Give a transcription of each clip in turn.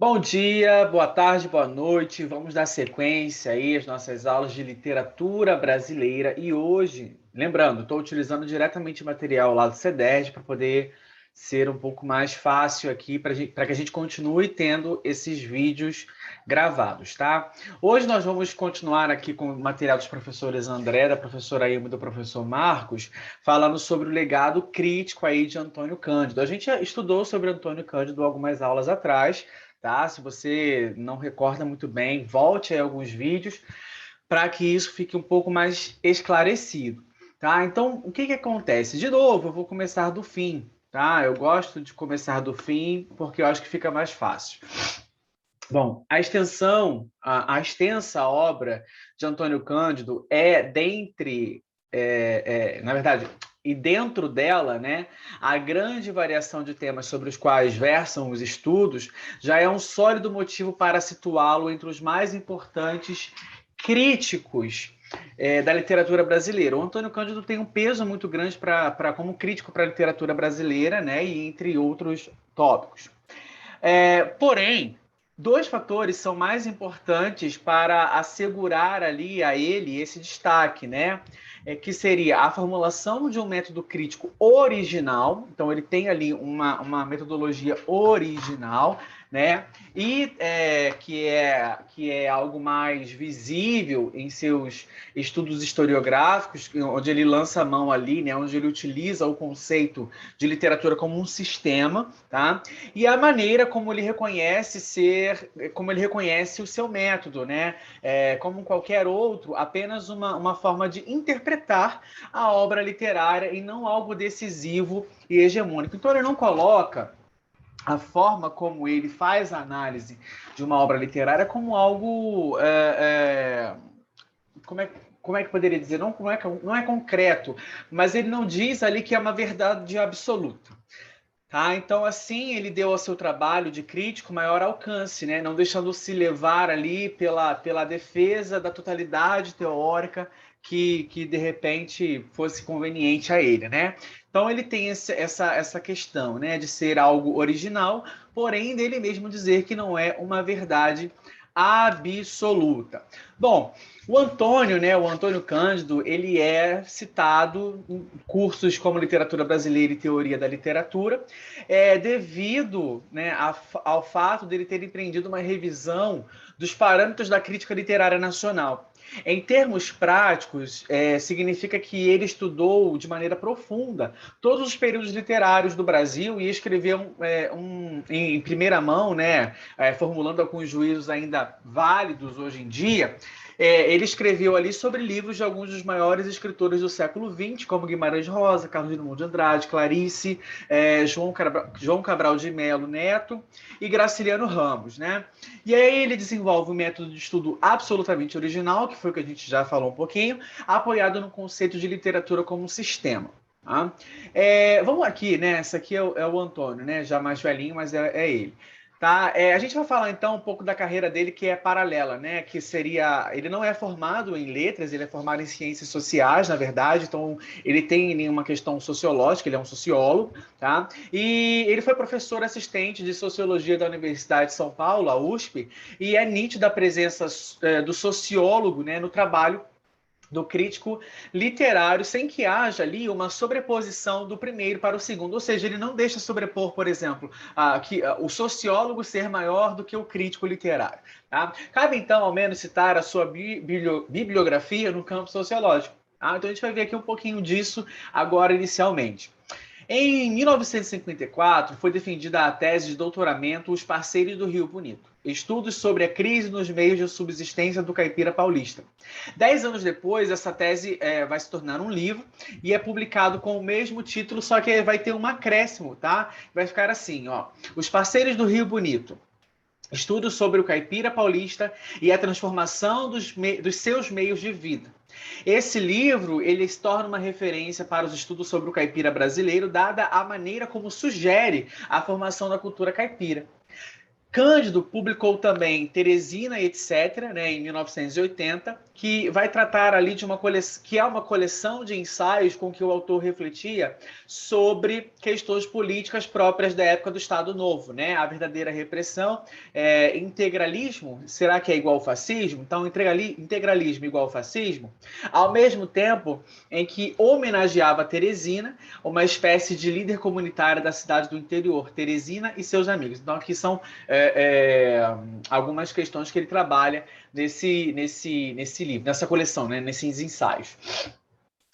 Bom dia, boa tarde, boa noite. Vamos dar sequência aí às nossas aulas de literatura brasileira. E hoje, lembrando, estou utilizando diretamente o material lá do CEDERJ para poder ser um pouco mais fácil aqui para que a gente continue tendo esses vídeos gravados, tá? Hoje nós vamos continuar aqui com o material dos professores André, da professora Ilma e do professor Marcos, falando sobre o legado crítico aí de Antônio Cândido. A gente já estudou sobre Antônio Cândido algumas aulas atrás, tá? Se você não recorda muito bem, volte aí alguns vídeos para que isso fique um pouco mais esclarecido, tá? Então, o que acontece? De novo, eu vou começar do fim, tá? Eu gosto de começar do fim porque eu acho que fica mais fácil. Bom, a extensa obra de Antônio Cândido na verdade, e dentro dela, né, a grande variação de temas sobre os quais versam os estudos já é um sólido motivo para situá-lo entre os mais importantes críticos da literatura brasileira. O Antônio Cândido tem um peso muito grande como crítico para a literatura brasileira, né, e entre outros tópicos. Porém, dois fatores são mais importantes para assegurar ali a ele esse destaque, né? Que seria a formulação de um método crítico original, então ele tem ali uma metodologia original, né? E que é algo mais visível em seus estudos historiográficos, onde ele lança a mão ali, né? Onde ele utiliza o conceito de literatura como um sistema, tá? E a maneira como ele reconhece o seu método, né? Como qualquer outro, apenas uma forma de interpretar a obra literária e não algo decisivo e hegemônico. Então ele não coloca a forma como ele faz a análise de uma obra literária como algo como é que poderia dizer? Não é concreto, mas ele não diz ali que é uma verdade absoluta. Tá? Então, assim, ele deu ao seu trabalho de crítico maior alcance, né? Não deixando se levar ali pela defesa da totalidade teórica que de repente fosse conveniente a ele, né? Então ele tem essa questão, né, de ser algo original, porém dele mesmo dizer que não é uma verdade absoluta. Bom, o Antônio, né, o Antônio Cândido, ele é citado em cursos como Literatura Brasileira e Teoria da Literatura, devido, né, ao fato dele ter empreendido uma revisão dos parâmetros da crítica literária nacional. Em termos práticos, significa que ele estudou de maneira profunda todos os períodos literários do Brasil e escreveu em primeira mão, né, formulando alguns juízos ainda válidos hoje em dia. Ele escreveu ali sobre livros de alguns dos maiores escritores do século XX, como Guimarães Rosa, Carlos Drummond de Andrade, Clarice, João Cabral de Melo Neto e Graciliano Ramos, né? E aí ele desenvolve um método de estudo absolutamente original, que foi o que a gente já falou um pouquinho, apoiado no conceito de literatura como um sistema. Tá? Vamos aqui, né? Esse aqui é o Antônio, né? Já mais velhinho, mas é ele. Tá? A gente vai falar então um pouco da carreira dele, que é paralela, né? Que seria. Ele não é formado em letras, ele é formado em ciências sociais, na verdade, então ele tem uma questão sociológica, ele é um sociólogo, tá? E ele foi professor assistente de sociologia da Universidade de São Paulo, a USP, e é nítida a presença do sociólogo, né, no trabalho do crítico literário, sem que haja ali uma sobreposição do primeiro para o segundo, ou seja, ele não deixa sobrepor, por exemplo, o sociólogo ser maior do que o crítico literário. Tá? Cabe então, ao menos, citar a sua bibliografia no campo sociológico. Tá? Então a gente vai ver aqui um pouquinho disso agora inicialmente. Em 1954, foi defendida a tese de doutoramento Os Parceiros do Rio Bonito, estudos sobre a crise nos meios de subsistência do caipira paulista. 10 anos depois, essa tese vai se tornar um livro e é publicado com o mesmo título, só que vai ter um acréscimo, tá? Vai ficar assim, ó, Os Parceiros do Rio Bonito, estudos sobre o caipira paulista e a transformação dos seus meios de vida. Esse livro ele se torna uma referência para os estudos sobre o caipira brasileiro, dada a maneira como sugere a formação da cultura caipira. Cândido publicou também Teresina, etc., né, em 1980, que vai tratar ali de uma coleção, que é uma coleção de ensaios com que o autor refletia sobre questões políticas próprias da época do Estado Novo, né? A verdadeira repressão, integralismo, será que é igual ao fascismo? Então, integralismo igual ao fascismo, ao mesmo tempo em que homenageava Teresina, uma espécie de líder comunitária da cidade do interior, Teresina e seus amigos. Então, aqui são algumas questões que ele trabalha nesse livro, nessa coleção, né, nesses ensaios.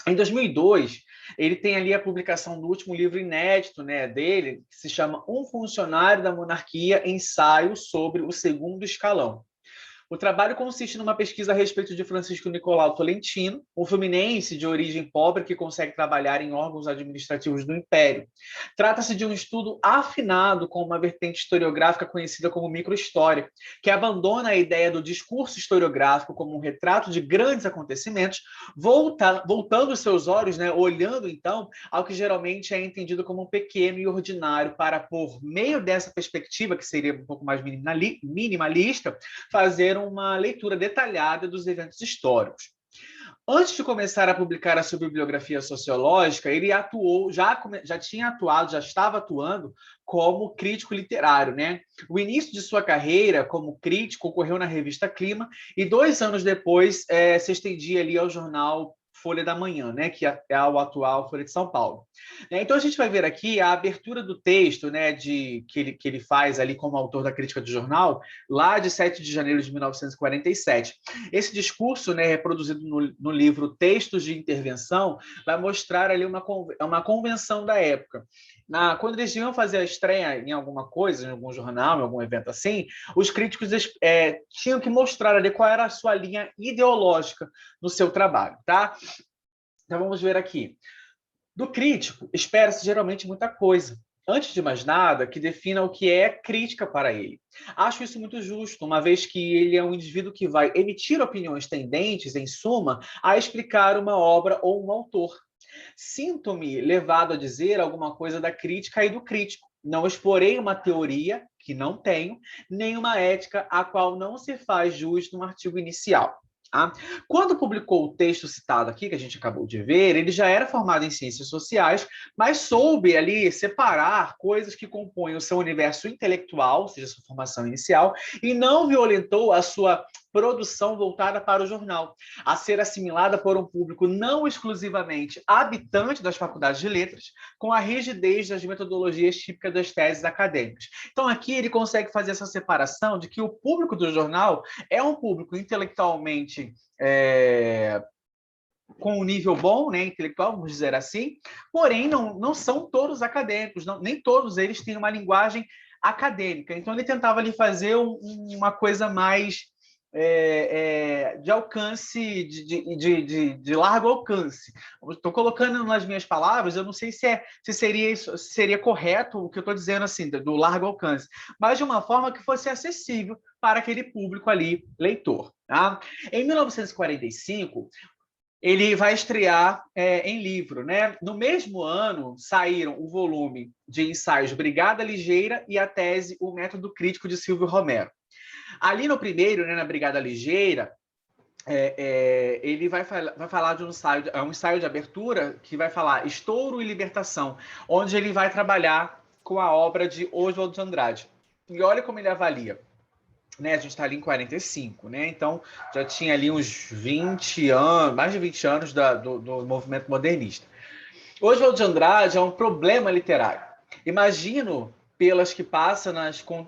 Em 2002, ele tem ali a publicação do último livro inédito, né, dele, que se chama Um Funcionário da Monarquia, Ensaio sobre o Segundo Escalão. O trabalho consiste numa pesquisa a respeito de Francisco Nicolau Tolentino, um fluminense de origem pobre que consegue trabalhar em órgãos administrativos do Império. Trata-se de um estudo afinado com uma vertente historiográfica conhecida como microhistória, que abandona a ideia do discurso historiográfico como um retrato de grandes acontecimentos, voltando os seus olhos, né, olhando então ao que geralmente é entendido como pequeno e ordinário, para, por meio dessa perspectiva, que seria um pouco mais minimalista, fazer uma leitura detalhada dos eventos históricos. Antes de começar a publicar a sua bibliografia sociológica, ele atuou, já tinha atuado, já estava atuando como crítico literário, né? O início de sua carreira como crítico ocorreu na revista Clima e 2 anos depois se estendia ali ao jornal Folha da Manhã, né, que é o atual Folha de São Paulo. Então a gente vai ver aqui a abertura do texto, né, que ele faz ali como autor da crítica do jornal, lá de 7 de janeiro de 1947. Esse discurso, né, reproduzido no livro Textos de Intervenção, vai mostrar ali uma convenção da época. Quando eles iam fazer a estreia em alguma coisa, em algum jornal, em algum evento assim, os críticos tinham que mostrar ali qual era a sua linha ideológica no seu trabalho, tá? Então vamos ver aqui. Do crítico, espera-se geralmente muita coisa. Antes de mais nada, que defina o que é crítica para ele. Acho isso muito justo, uma vez que ele é um indivíduo que vai emitir opiniões tendentes, em suma, a explicar uma obra ou um autor. Sinto-me levado a dizer alguma coisa da crítica e do crítico. Não explorei uma teoria, que não tenho, nem uma ética, a qual não se faz jus no artigo inicial. Tá? Quando publicou o texto citado aqui, que a gente acabou de ver, ele já era formado em ciências sociais, mas soube ali separar coisas que compõem o seu universo intelectual, ou seja, sua formação inicial, e não violentou a sua produção voltada para o jornal, a ser assimilada por um público não exclusivamente habitante das faculdades de letras, com a rigidez das metodologias típicas das teses acadêmicas. Então, aqui ele consegue fazer essa separação de que o público do jornal é um público intelectualmente com um nível bom, né, intelectual, vamos dizer assim, porém não são todos acadêmicos, nem todos eles têm uma linguagem acadêmica. Então, ele tentava ali fazer uma coisa mais de alcance, de largo alcance. Estou colocando nas minhas palavras, eu não sei se seria correto o que eu estou dizendo assim, do largo alcance, mas de uma forma que fosse acessível para aquele público ali, leitor. Tá? Em 1945, ele vai estrear em livro, né? No mesmo ano, saíram o volume de ensaios Brigada Ligeira e a tese O Método Crítico de Silvio Romero. Ali no primeiro, né, na Brigada Ligeira, ele vai falar de um ensaio de abertura que vai falar Estouro e Libertação, onde ele vai trabalhar com a obra de Oswald de Andrade. E olha como ele avalia. Né, a gente está ali em 45, né? Então já tinha ali uns 20 anos, mais de 20 anos do movimento modernista. Oswald de Andrade é um problema literário. Imagino pelas que passa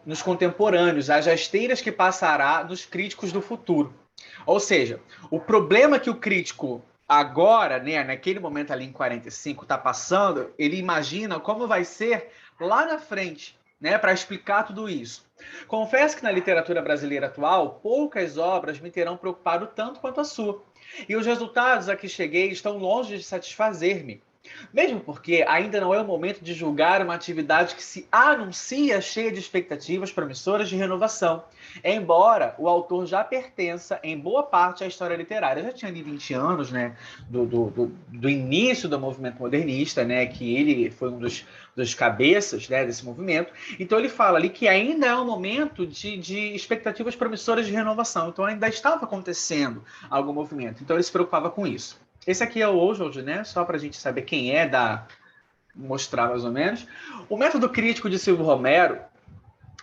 nos contemporâneos, as rasteiras que passará nos críticos do futuro. Ou seja, o problema que o crítico agora, né, naquele momento ali em 45, está passando, ele imagina como vai ser lá na frente, né, para explicar tudo isso. Confesso que na literatura brasileira atual, poucas obras me terão preocupado tanto quanto a sua. E os resultados a que cheguei estão longe de satisfazer-me. Mesmo porque ainda não é o momento de julgar uma atividade que se anuncia cheia de expectativas promissoras de renovação, embora o autor já pertença, em boa parte, à história literária. Já tinha ali 20 anos, né, do início do movimento modernista, né, que ele foi um dos cabeças, né, desse movimento. Então ele fala ali que ainda é um momento de expectativas promissoras de renovação. Então ainda estava acontecendo algum movimento. Então ele se preocupava com isso. Esse aqui é o Oswald, né? Só para a gente saber quem é, mostrar mais ou menos. O método crítico de Silvio Romero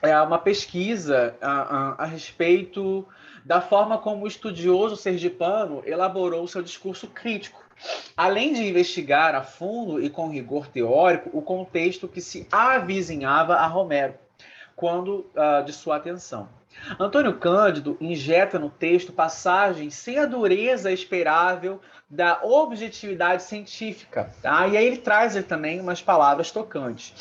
é uma pesquisa a respeito da forma como o estudioso sergipano elaborou seu discurso crítico, além de investigar a fundo e com rigor teórico o contexto que se avizinhava a Romero quando de sua atenção. Antônio Cândido injeta no texto passagens sem a dureza esperável da objetividade científica, tá? E aí ele traz também umas palavras tocantes.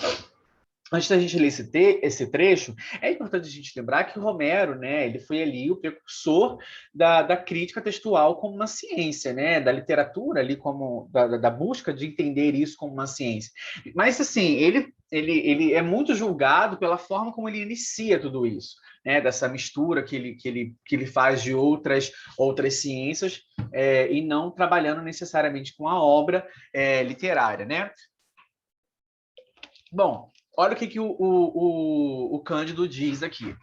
Antes da gente ler esse trecho, é importante a gente lembrar que o Romero, né, ele foi ali o precursor da crítica textual como uma ciência, né, da literatura ali como da busca de entender isso como uma ciência. Mas assim, ele é muito julgado pela forma como ele inicia tudo isso, né, dessa mistura que ele faz de outras ciências e não trabalhando necessariamente com a obra literária, né? Bom, olha o que o Cândido diz aqui.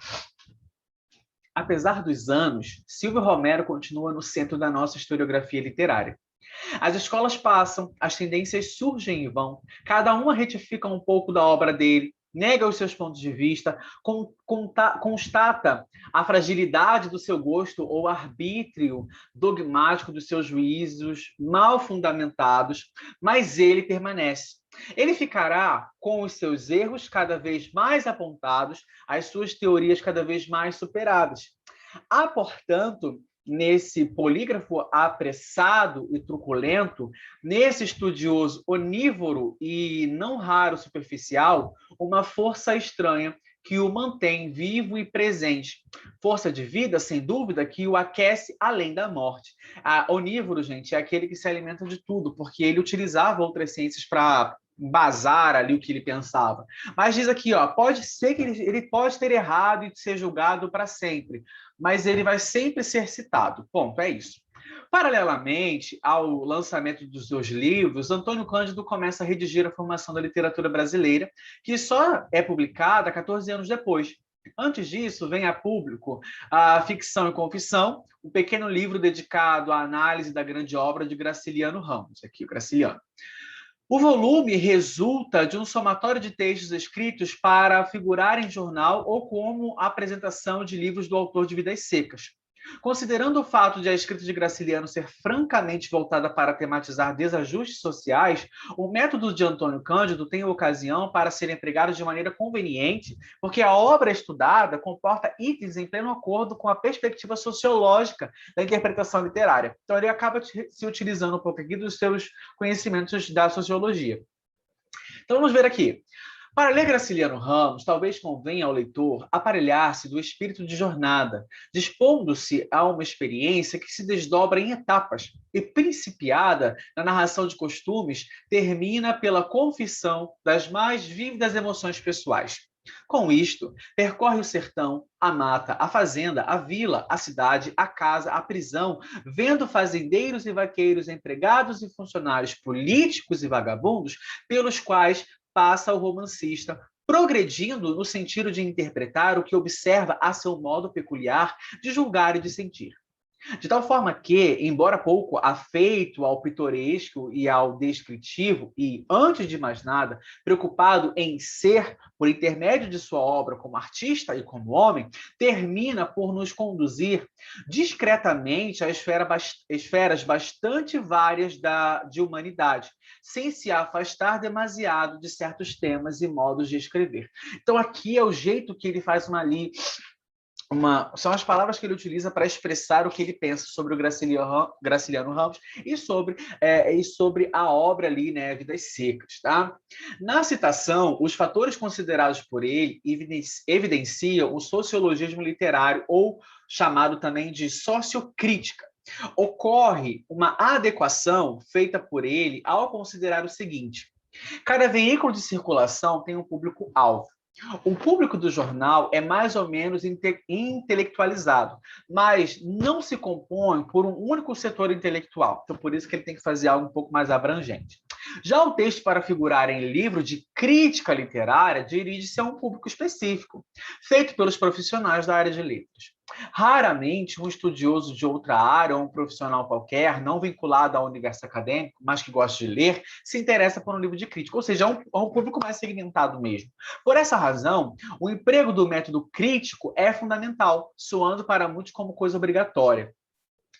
Apesar dos anos, Silvio Romero continua no centro da nossa historiografia literária. As escolas passam, as tendências surgem e vão, cada uma retifica um pouco da obra dele, nega os seus pontos de vista, constata a fragilidade do seu gosto ou arbítrio dogmático dos seus juízos mal fundamentados, mas ele permanece. Ele ficará com os seus erros cada vez mais apontados, as suas teorias cada vez mais superadas. Há, portanto, nesse polígrafo apressado e truculento, nesse estudioso onívoro e não raro superficial, uma força estranha que o mantém vivo e presente. Força de vida, sem dúvida, que o aquece além da morte. Onívoro, gente, é aquele que se alimenta de tudo, porque ele utilizava outras ciências para embasar ali o que ele pensava. Mas diz aqui, ó, pode ser que ele pode ter errado e ser julgado para sempre, mas ele vai sempre ser citado. Ponto, é isso. Paralelamente ao lançamento dos seus livros, Antônio Cândido começa a redigir a formação da literatura brasileira, que só é publicada 14 anos depois. Antes disso, vem a público a Ficção e Confissão, um pequeno livro dedicado à análise da grande obra de Graciliano Ramos, aqui o Graciliano. O volume resulta de um somatório de textos escritos para figurar em jornal ou como apresentação de livros do autor de Vidas Secas. Considerando o fato de a escrita de Graciliano ser francamente voltada para tematizar desajustes sociais, o método de Antônio Cândido tem ocasião para ser empregado de maneira conveniente, porque a obra estudada comporta itens em pleno acordo com a perspectiva sociológica da interpretação literária. Então, ele acaba se utilizando um pouco aqui dos seus conhecimentos da sociologia. Então, vamos ver aqui. Para ler Graciliano Ramos, talvez convenha ao leitor aparelhar-se do espírito de jornada, dispondo-se a uma experiência que se desdobra em etapas e, principiada na narração de costumes, termina pela confissão das mais vívidas emoções pessoais. Com isto, percorre o sertão, a mata, a fazenda, a vila, a cidade, a casa, a prisão, vendo fazendeiros e vaqueiros, empregados e funcionários, políticos e vagabundos, pelos quais passa o romancista, progredindo no sentido de interpretar o que observa a seu modo peculiar de julgar e de sentir. De tal forma que, embora pouco afeito ao pitoresco e ao descritivo, e, antes de mais nada, preocupado em ser, por intermédio de sua obra como artista e como homem, termina por nos conduzir discretamente a esferas bastante várias de humanidade, sem se afastar demasiado de certos temas e modos de escrever. Então, aqui é o jeito que ele faz são as palavras que ele utiliza para expressar o que ele pensa sobre o Graciliano Ramos e sobre a obra ali, né, Vidas Secas, tá? Na citação, os fatores considerados por ele evidenciam o sociologismo literário, ou chamado também de sociocrítica, Ocorre uma adequação feita por ele ao considerar o seguinte: cada veículo de circulação tem um público-alvo. O público do jornal é mais ou menos intelectualizado, mas não se compõe por um único setor intelectual. Então, por isso que ele tem que fazer algo um pouco mais abrangente. Já o texto para figurar em livro de crítica literária dirige-se a um público específico, feito pelos profissionais da área de letras. Raramente, um estudioso de outra área ou um profissional qualquer, não vinculado ao universo acadêmico, mas que gosta de ler, se interessa por um livro de crítica, ou seja, é um público mais segmentado mesmo. Por essa razão, o emprego do método crítico é fundamental, soando para muitos como coisa obrigatória.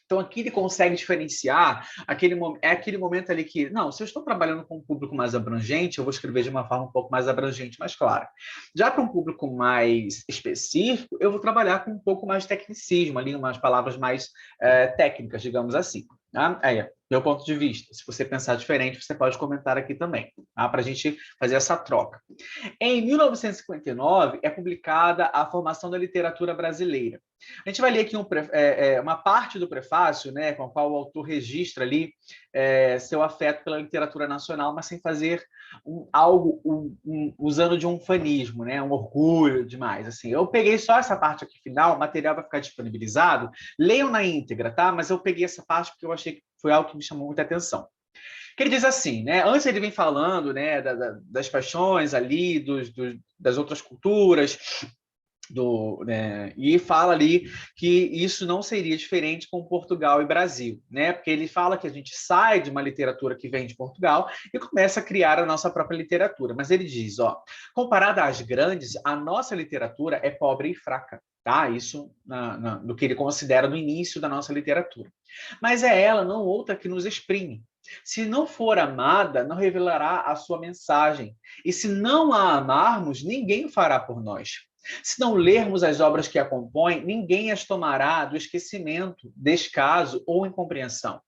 Então, aqui ele consegue diferenciar aquele momento ali que, não, se eu estou trabalhando com um público mais abrangente, eu vou escrever de uma forma um pouco mais abrangente, mais clara. Já para um público mais específico, eu vou trabalhar com um pouco mais de tecnicismo, ali, umas palavras mais técnicas, digamos assim. Tá? Aí, meu ponto de vista. Se você pensar diferente, você pode comentar aqui também, tá? Para a gente fazer essa troca. Em 1959, é publicada a Formação da Literatura Brasileira. A gente vai ler aqui uma parte do prefácio, né, com a qual o autor registra ali seu afeto pela literatura nacional, mas sem fazer usando de um fanismo, né, um orgulho demais. Assim. Eu peguei só essa parte aqui final, o material vai ficar disponibilizado, leiam na íntegra, tá? Mas eu peguei essa parte porque eu achei que foi algo que me chamou muita atenção. Que ele diz assim, né? Antes ele vem falando, né, das paixões ali, das outras culturas, e fala ali que isso não seria diferente com Portugal e Brasil, né? Porque ele fala que a gente sai de uma literatura que vem de Portugal e começa a criar a nossa própria literatura. Mas ele diz, ó, comparada às grandes, a nossa literatura é pobre e fraca. Tá? Isso no que ele considera no início da nossa literatura. Mas é ela, não outra, que nos exprime. Se não for amada, não revelará a sua mensagem. E se não a amarmos, ninguém o fará por nós. Se não lermos as obras que a compõem, ninguém as tomará do esquecimento, descaso ou incompreensão.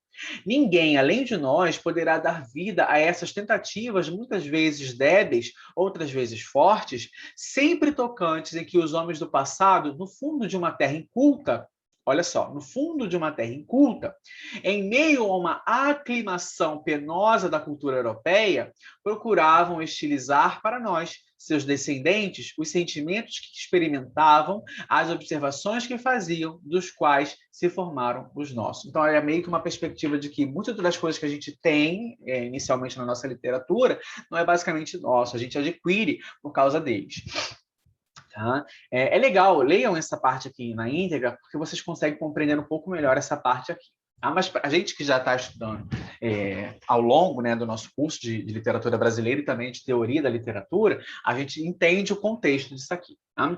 Ninguém, além de nós, poderá dar vida a essas tentativas, muitas vezes débeis, outras vezes fortes, sempre tocantes em que os homens do passado, no fundo de uma terra inculta, olha só, no fundo de uma terra inculta, em meio a uma aclimação penosa da cultura europeia, procuravam estilizar para nós, seus descendentes, os sentimentos que experimentavam, as observações que faziam, dos quais se formaram os nossos. Então, é meio que uma perspectiva de que muitas das coisas que a gente tem inicialmente na nossa literatura não é basicamente nosso, a gente adquire por causa deles. Tá? É legal, leiam essa parte aqui na íntegra, porque vocês conseguem compreender um pouco melhor essa parte aqui. Ah, mas a gente que já está estudando ao longo, né, do nosso curso de literatura brasileira e também de teoria da literatura, a gente entende o contexto disso aqui. Tá?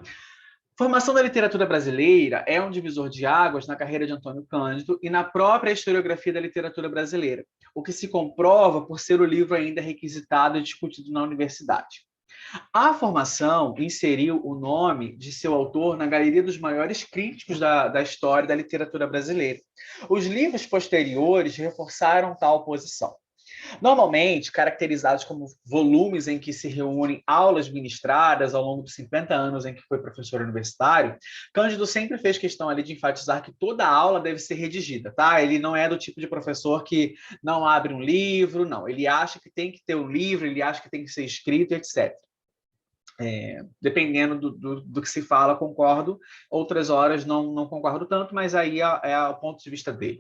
Formação da literatura brasileira é um divisor de águas na carreira de Antônio Cândido e na própria historiografia da literatura brasileira, o que se comprova por ser o livro ainda requisitado e discutido na universidade. A Formação inseriu o nome de seu autor na galeria dos maiores críticos da história da literatura brasileira. Os livros posteriores reforçaram tal posição. Normalmente, caracterizados como volumes em que se reúnem aulas ministradas ao longo dos 50 anos em que foi professor universitário, Cândido sempre fez questão ali de enfatizar que toda aula deve ser redigida, tá? Ele não é do tipo de professor que não abre um livro, não. Ele acha que tem que ter um livro, ele acha que tem que ser escrito, etc. Dependendo do que se fala, concordo. Outras horas não concordo tanto, mas aí é o ponto de vista dele.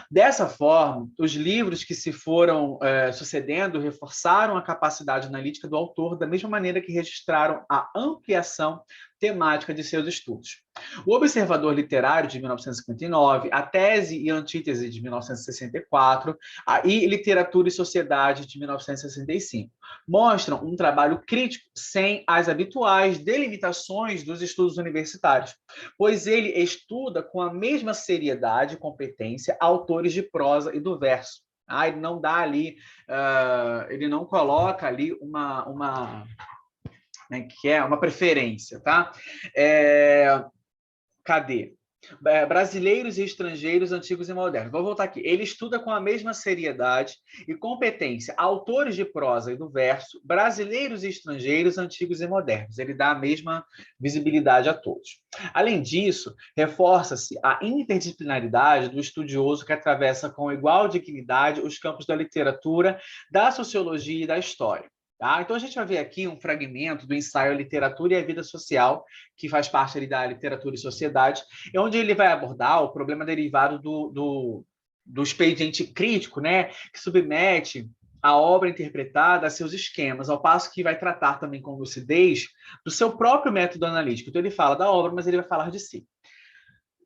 Dessa forma, os livros que se foram sucedendo reforçaram a capacidade analítica do autor, da mesma maneira que registraram a ampliação temática de seus estudos. O Observador Literário, de 1959, a Tese e Antítese, de 1964, e Literatura e Sociedade, de 1965, mostram um trabalho crítico sem as habituais delimitações dos estudos universitários, pois ele estuda com a mesma seriedade e competência autores de prosa e do verso. Ele não dá ali, ele não coloca ali uma preferência, tá? Cadê? Brasileiros e estrangeiros, antigos e modernos. Vou voltar aqui. Ele estuda com a mesma seriedade e competência autores de prosa e do verso, brasileiros e estrangeiros, antigos e modernos. Ele dá a mesma visibilidade a todos. Além disso, reforça-se a interdisciplinaridade do estudioso que atravessa com igual dignidade os campos da literatura, da sociologia e da história. Tá? Então, a gente vai ver aqui um fragmento do ensaio Literatura e a Vida Social, que faz parte ali da Literatura e Sociedade, onde ele vai abordar o problema derivado do expediente crítico, né, que submete a obra interpretada a seus esquemas, ao passo que vai tratar também com lucidez do seu próprio método analítico. Então, ele fala da obra, mas ele vai falar de si.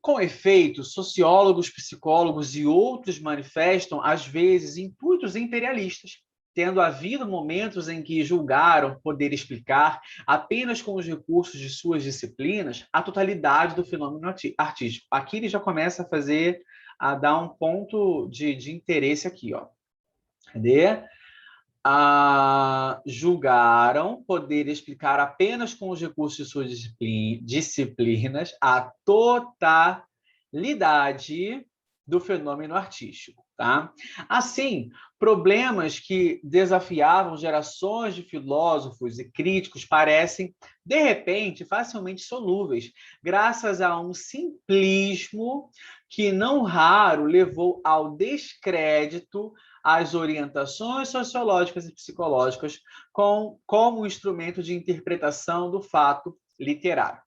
Com efeito, sociólogos, psicólogos e outros manifestam, às vezes, intuitos imperialistas, tendo havido momentos em que julgaram poder explicar, apenas com os recursos de suas disciplinas, a totalidade do fenômeno artístico. Aqui ele já começa a dar um ponto de interesse aqui, ó. Cadê? Julgaram poder explicar apenas com os recursos de suas disciplinas a totalidade do fenômeno artístico. Tá? Assim, problemas que desafiavam gerações de filósofos e críticos parecem, de repente, facilmente solúveis, graças a um simplismo que, não raro, levou ao descrédito as orientações sociológicas e psicológicas como instrumento de interpretação do fato literário.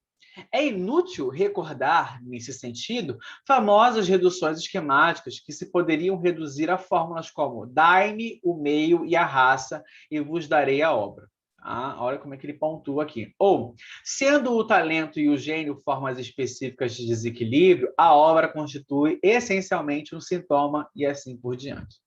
É inútil recordar, nesse sentido, famosas reduções esquemáticas que se poderiam reduzir a fórmulas como dai-me o meio e a raça e vos darei a obra. Olha como é que ele pontua aqui. Ou, sendo o talento e o gênio formas específicas de desequilíbrio, a obra constitui essencialmente um sintoma e assim por diante.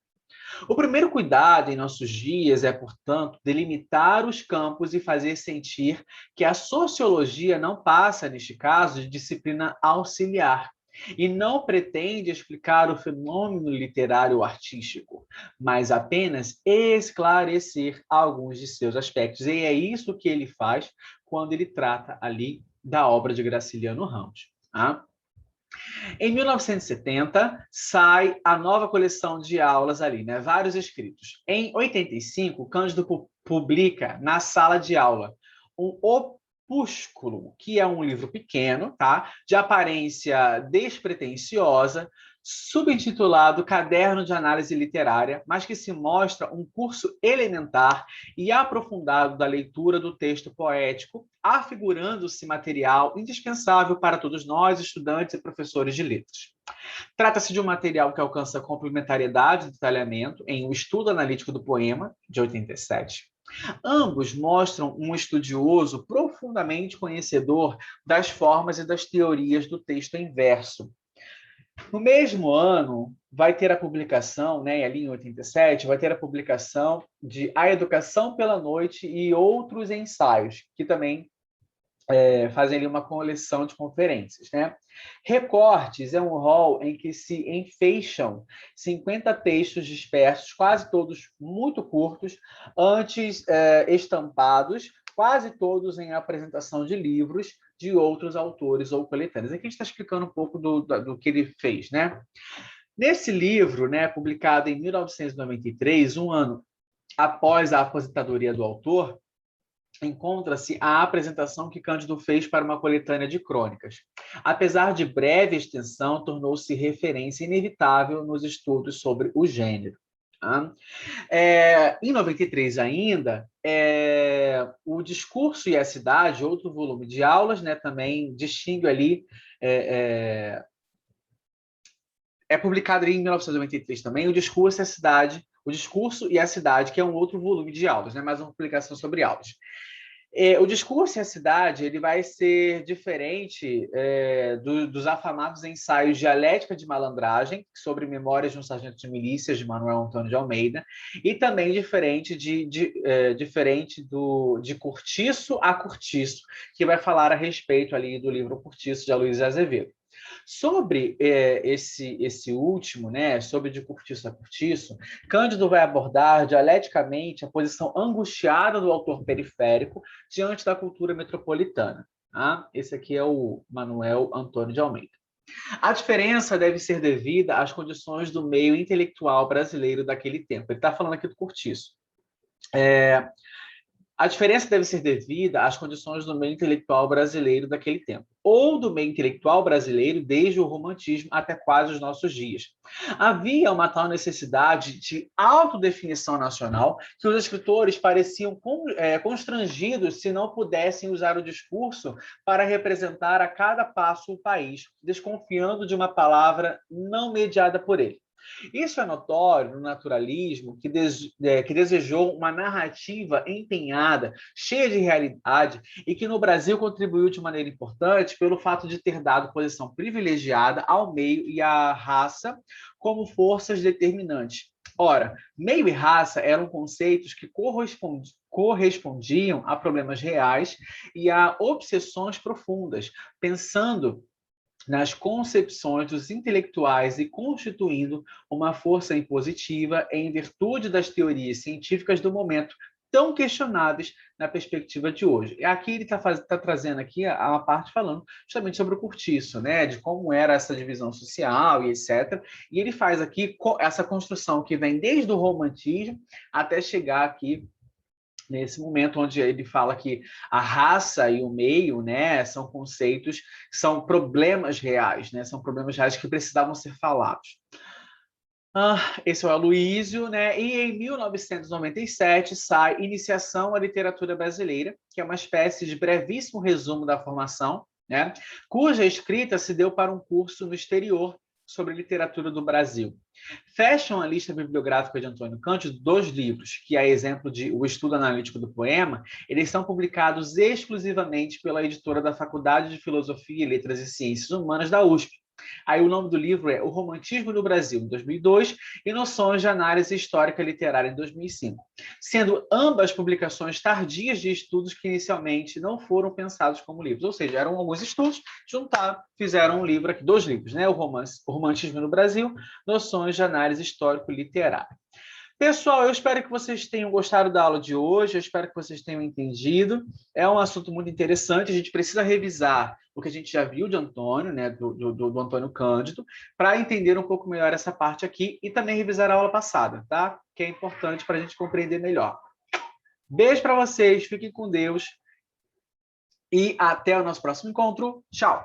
O primeiro cuidado em nossos dias é, portanto, delimitar os campos e fazer sentir que a sociologia não passa, neste caso, de disciplina auxiliar e não pretende explicar o fenômeno literário ou artístico, mas apenas esclarecer alguns de seus aspectos. E é isso que ele faz quando ele trata ali da obra de Graciliano Ramos. Tá? Em 1970, sai a nova coleção de aulas ali, né? Vários escritos. Em 85, Cândido publica Na Sala de Aula um opúsculo, que é um livro pequeno, tá? De aparência despretensiosa, subintitulado Caderno de Análise Literária, mas que se mostra um curso elementar e aprofundado da leitura do texto poético, afigurando-se material indispensável para todos nós, estudantes e professores de letras. Trata-se de um material que alcança complementariedade e detalhamento em O Estudo Analítico do Poema, de 87. Ambos mostram um estudioso profundamente conhecedor das formas e das teorias do texto em verso. No mesmo ano, vai ter a publicação, né, ali em 87, vai ter a publicação de A Educação pela Noite e outros ensaios, que também fazem ali uma coleção de conferências. Né? Recortes é um rol em que se enfeixam 50 textos dispersos, quase todos muito curtos, antes estampados, quase todos em apresentação de livros de outros autores ou coletâneas. Aqui a gente está explicando um pouco do que ele fez. Né? Nesse livro, né, publicado em 1993, um ano após a aposentadoria do autor, encontra-se a apresentação que Cândido fez para uma coletânea de crônicas. Apesar de breve extensão, tornou-se referência inevitável nos estudos sobre o gênero. Em 93 ainda, o Discurso e a Cidade, outro volume de aulas, né, também distingue ali, publicado ali em 1993 também, o Discurso e a Cidade, que é um outro volume de aulas, né, mais uma publicação sobre aulas. O Discurso e a Cidade ele vai ser diferente dos afamados ensaios Dialética de Malandragem, sobre Memórias de um Sargento de Milícias, de Manuel Antônio de Almeida, e também diferente de Cortiço a Cortiço, que vai falar a respeito ali do livro Cortiço, de Aloysio Azevedo. Sobre esse último, né, sobre De Cortiço a Cortiço, Cândido vai abordar dialeticamente a posição angustiada do autor periférico diante da cultura metropolitana. Tá? Esse aqui é o Manuel Antônio de Almeida. A diferença deve ser devida às condições do meio intelectual brasileiro daquele tempo. Ele está falando aqui do Cortiço. A diferença deve ser devida às condições do meio intelectual brasileiro daquele tempo, ou do meio intelectual brasileiro desde o romantismo até quase os nossos dias. Havia uma tal necessidade de autodefinição nacional que os escritores pareciam constrangidos se não pudessem usar o discurso para representar a cada passo o país, desconfiando de uma palavra não mediada por ele. Isso é notório no naturalismo, que desejou uma narrativa empenhada, cheia de realidade, e que no Brasil contribuiu de maneira importante pelo fato de ter dado posição privilegiada ao meio e à raça como forças determinantes. Ora, meio e raça eram conceitos que correspondiam a problemas reais e a obsessões profundas, pensando nas concepções dos intelectuais e constituindo uma força impositiva em virtude das teorias científicas do momento tão questionáveis na perspectiva de hoje. Aqui ele está trazendo aqui a parte falando justamente sobre o Cortiço, né, de como era essa divisão social e etc. E ele faz aqui essa construção que vem desde o romantismo até chegar aqui nesse momento onde ele fala que a raça e o meio, né, são conceitos, são problemas reais, né, são problemas reais que precisavam ser falados. Esse é o Aloysio, né? E em 1997 sai Iniciação à Literatura Brasileira, que é uma espécie de brevíssimo resumo da formação, né? Cuja escrita se deu para um curso no exterior sobre literatura do Brasil. Fecham a lista bibliográfica de Antônio Cândido 2 livros, que, a exemplo de O Estudo Analítico do Poema, eles são publicados exclusivamente pela editora da Faculdade de Filosofia, Letras e Ciências Humanas da USP. Aí o nome do livro é O Romantismo no Brasil, em 2002, e Noções de Análise Histórica Literária, em 2005, sendo ambas publicações tardias de estudos que inicialmente não foram pensados como livros, ou seja, eram alguns estudos, juntaram, fizeram um livro aqui, 2 livros, né? O Romantismo no Brasil, Noções de Análise Histórico Literária. Pessoal, eu espero que vocês tenham gostado da aula de hoje, eu espero que vocês tenham entendido. É um assunto muito interessante, a gente precisa revisar o que a gente já viu de Antônio, né, do Antônio Cândido, para entender um pouco melhor essa parte aqui e também revisar a aula passada, tá? Que é importante para a gente compreender melhor. Beijo para vocês, fiquem com Deus e até o nosso próximo encontro. Tchau!